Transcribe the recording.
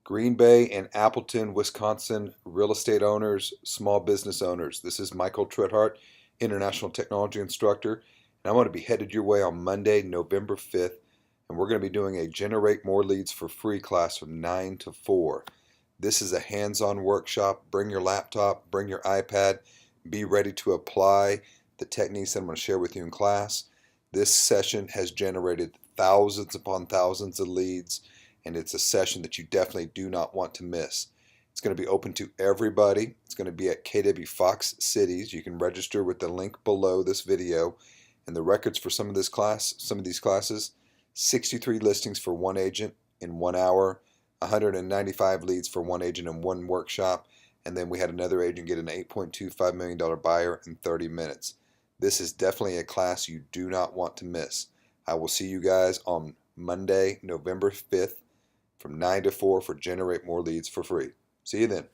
Green Bay and Appleton, Wisconsin real estate owners, small business owners. This is Michael Trethart, International Technology Instructor, and I'm going to be headed your way on Monday, November 5th, and we're going to be doing a Generate More Leads for Free class from 9 to 4. This is a hands-on workshop. Bring your laptop, bring your iPad, be ready to apply the techniques that I'm going to share with you in class. This session has generated thousands upon thousands of leads, and it's a session that you definitely do not want to miss. It's going to be open to everybody. It's going to be at KW Fox Cities. You can register with the link below this video. And the records for some of these classes, 63 listings for one agent in 1 hour, 195 leads for one agent in one workshop, and then we had another agent get an $8.25 million buyer in 30 minutes. This is definitely a class you do not want to miss. I will see you guys on Monday, November 5th from 9 to 4 for Generate More Leads for Free. See you then.